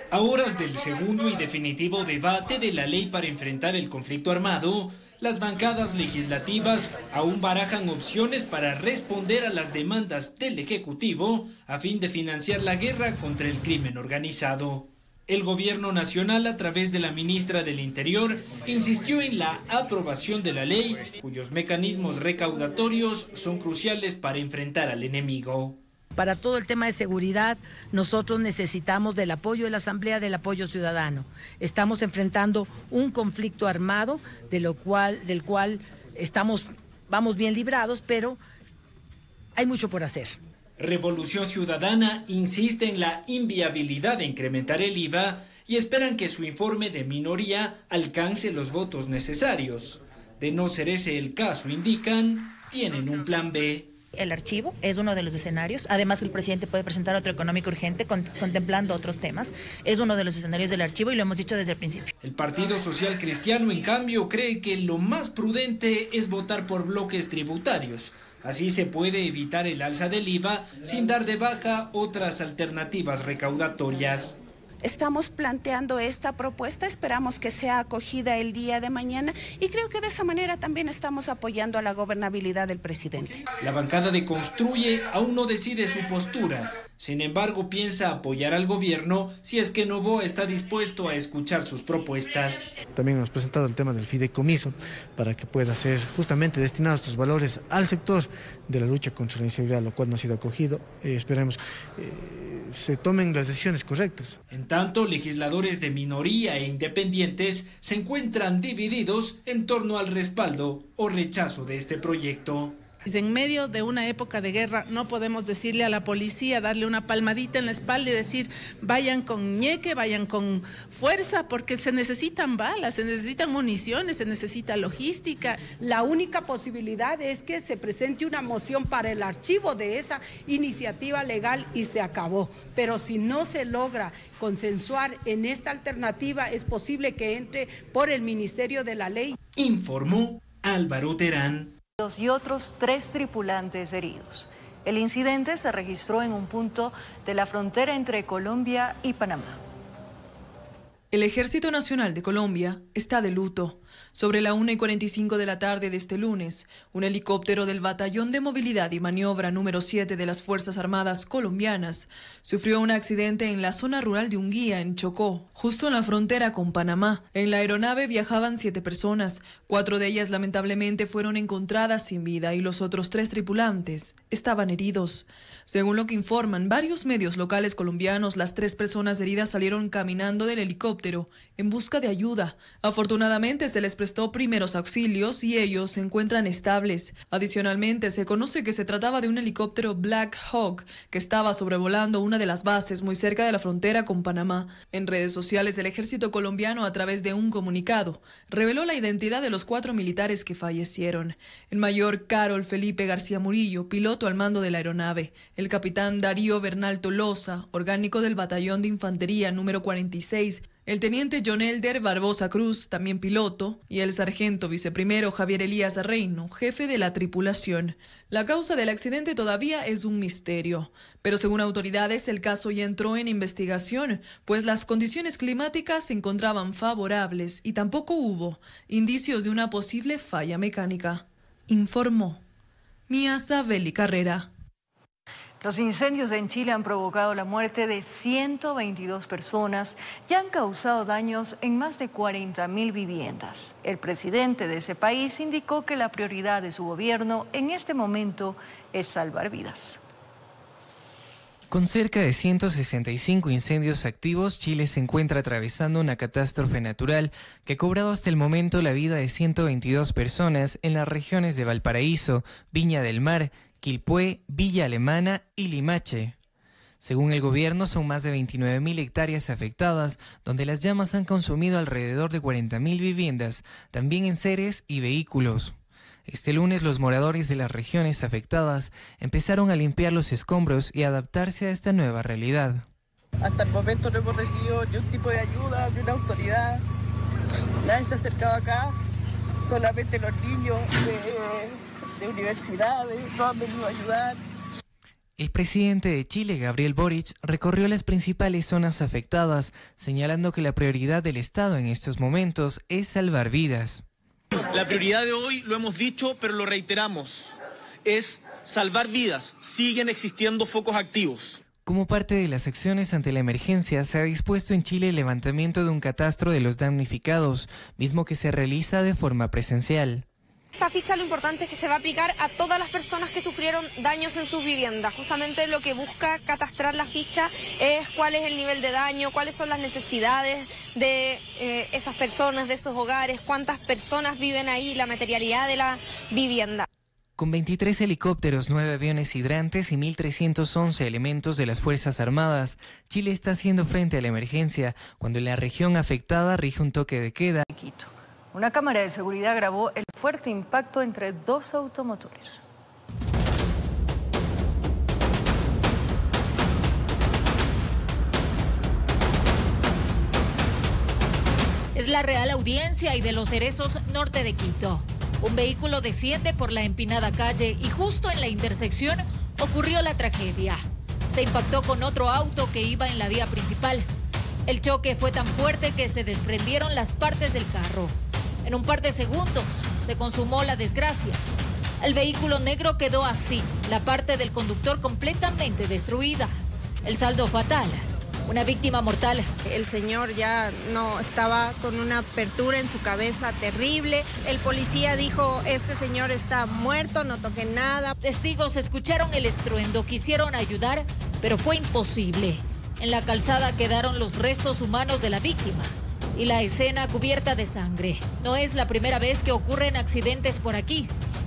Speaker 21: A horas del segundo y definitivo debate de la ley para enfrentar el conflicto armado, las bancadas legislativas aún barajan opciones para responder a las demandas del Ejecutivo a fin de financiar la guerra contra el crimen organizado. El Gobierno Nacional, a través de la ministra del Interior, insistió en la aprobación de la ley, cuyos mecanismos recaudatorios son cruciales para enfrentar al enemigo.
Speaker 22: Para todo el tema de seguridad, nosotros necesitamos del apoyo de la Asamblea, del apoyo ciudadano. Estamos enfrentando un conflicto armado, del cual vamos bien librados, pero hay mucho por hacer.
Speaker 21: Revolución Ciudadana insiste en la inviabilidad de incrementar el IVA y esperan que su informe de minoría alcance los votos necesarios. De no ser ese el caso, indican, tienen un plan B.
Speaker 23: El archivo es uno de los escenarios, además el presidente puede presentar otro económico urgente contemplando otros temas, es uno de los escenarios del archivo y lo hemos dicho desde el principio.
Speaker 21: El Partido Social Cristiano, en cambio, cree que lo más prudente es votar por bloques tributarios. Así se puede evitar el alza del IVA sin dar de baja otras alternativas recaudatorias.
Speaker 24: Estamos planteando esta propuesta, esperamos que sea acogida el día de mañana y creo que de esa manera también estamos apoyando a la gobernabilidad del presidente.
Speaker 21: La bancada de Construye aún no decide su postura. Sin embargo, piensa apoyar al gobierno si es que Noboa está dispuesto a escuchar sus propuestas.
Speaker 25: También hemos presentado el tema del fideicomiso para que pueda ser justamente destinados estos valores al sector de la lucha contra la inseguridad, lo cual no ha sido acogido. Esperemos se tomen las decisiones correctas.
Speaker 21: En tanto, legisladores de minoría e independientes se encuentran divididos en torno al respaldo o rechazo de este proyecto.
Speaker 10: En medio de una época de guerra no podemos decirle a la policía, darle una palmadita en la espalda y decir vayan con ñeque, vayan con fuerza, porque se necesitan balas, se necesitan municiones, se necesita logística.
Speaker 26: La única posibilidad es que se presente una moción para el archivo de esa iniciativa legal y se acabó. Pero si no se logra consensuar en esta alternativa, es posible que entre por el Ministerio de la Ley.
Speaker 21: Informó Álvaro Terán.
Speaker 1: Y otros 3 tripulantes heridos. El incidente se registró en un punto de la frontera entre Colombia y Panamá.
Speaker 27: El Ejército Nacional de Colombia está de luto. Sobre la 1:45 de la tarde de este lunes, un helicóptero del Batallón de Movilidad y Maniobra número 7 de las Fuerzas Armadas colombianas sufrió un accidente en la zona rural de Unguía, en Chocó, justo en la frontera con Panamá. En la aeronave viajaban 7 personas, 4 de ellas lamentablemente fueron encontradas sin vida y los otros 3 tripulantes estaban heridos. Según lo que informan varios medios locales colombianos, las 3 personas heridas salieron caminando del helicóptero en busca de ayuda. Afortunadamente se les prestó primeros auxilios y ellos se encuentran estables. Adicionalmente, se conoce que se trataba de un helicóptero Black Hawk que estaba sobrevolando una de las bases muy cerca de la frontera con Panamá. En redes sociales, el ejército colombiano, a través de un comunicado, reveló la identidad de los 4 militares que fallecieron. El mayor Carol Felipe García Murillo, piloto al mando de la aeronave; el capitán Darío Bernal Tolosa, orgánico del Batallón de Infantería número 46, el teniente John Elder Barbosa Cruz, también piloto, y el sargento viceprimero Javier Elías Reino, jefe de la tripulación. La causa del accidente todavía es un misterio, pero según autoridades el caso ya entró en investigación, pues las condiciones climáticas se encontraban favorables y tampoco hubo indicios de una posible falla mecánica, informó Mía Sabeli Carrera.
Speaker 1: Los incendios en Chile han provocado la muerte de 122 personas y han causado daños en más de 40.000 viviendas. El presidente de ese país indicó que la prioridad de su gobierno en este momento es salvar vidas.
Speaker 2: Con cerca de 165 incendios activos, Chile se encuentra atravesando una catástrofe natural que ha cobrado hasta el momento la vida de 122 personas en las regiones de Valparaíso, Viña del Mar, Quilpué, Villa Alemana y Limache. Según el gobierno, son más de 29.000 hectáreas afectadas, donde las llamas han consumido alrededor de 40.000 viviendas, también enseres y vehículos. Este lunes, los moradores de las regiones afectadas empezaron a limpiar los escombros y adaptarse a esta nueva realidad.
Speaker 6: Hasta el momento no hemos recibido ni un tipo de ayuda, ni una autoridad. Nadie se ha acercado acá, solamente los niños de universidades no han venido a ayudar.
Speaker 2: El presidente de Chile, Gabriel Boric, recorrió las principales zonas afectadas, señalando que la prioridad del Estado en estos momentos es salvar vidas.
Speaker 7: La prioridad de hoy, lo hemos dicho, pero lo reiteramos, es salvar vidas. Siguen existiendo focos activos.
Speaker 2: Como parte de las acciones ante la emergencia, se ha dispuesto en Chile el levantamiento de un catastro de los damnificados, mismo que se realiza de forma presencial.
Speaker 8: Esta ficha lo importante es que se va a aplicar a todas las personas que sufrieron daños en sus viviendas. Justamente lo que busca catastrar la ficha es cuál es el nivel de daño, cuáles son las necesidades de esas personas, de esos hogares, cuántas personas viven ahí, la materialidad de la vivienda.
Speaker 2: Con 23 helicópteros, 9 aviones hidrantes y 1.311 elementos de las Fuerzas Armadas, Chile está haciendo frente a la emergencia cuando en la región afectada rige un toque de queda.
Speaker 1: Una cámara de seguridad grabó el fuerte impacto entre 2 automotores.
Speaker 9: Es la Real Audiencia y de Los Cerezos, norte de Quito. Un vehículo desciende por la empinada calle y justo en la intersección ocurrió la tragedia. Se impactó con otro auto que iba en la vía principal. El choque fue tan fuerte que se desprendieron las partes del carro. En un par de segundos se consumó la desgracia. El vehículo negro quedó así, la parte del conductor completamente destruida. El saldo fatal, una víctima mortal.
Speaker 8: El señor ya no estaba con una apertura en su cabeza terrible. El policía dijo, este señor está muerto, no toque nada.
Speaker 9: Testigos escucharon el estruendo, quisieron ayudar, pero fue imposible. En la calzada quedaron los restos humanos de la víctima y la escena cubierta de sangre. No es la primera vez que ocurren accidentes por aquí.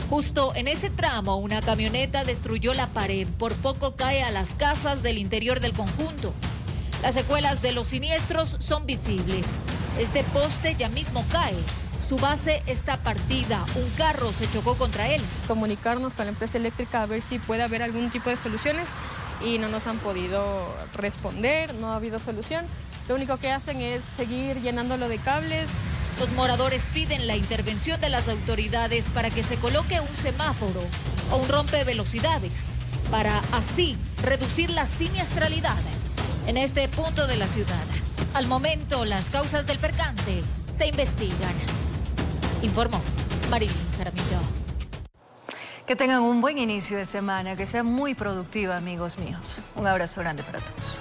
Speaker 9: Justo en ese tramo, una camioneta destruyó la pared. Por poco cae a las casas del interior del conjunto. Las secuelas de los siniestros son visibles. Este poste ya mismo cae. Su base está partida. Un carro se chocó contra él.
Speaker 11: Comunicarnos con la empresa eléctrica a ver si puede haber algún tipo de soluciones y no nos han podido responder, no ha habido solución. Lo único que hacen es seguir llenándolo de cables.
Speaker 9: Los moradores piden la intervención de las autoridades para que se coloque un semáforo o un rompevelocidades para así reducir la siniestralidad en este punto de la ciudad. Al momento, las causas del percance se investigan. Informó Marilyn Jaramillo.
Speaker 1: Que tengan un buen inicio de semana, que sea muy productiva, amigos míos. Un abrazo grande para todos.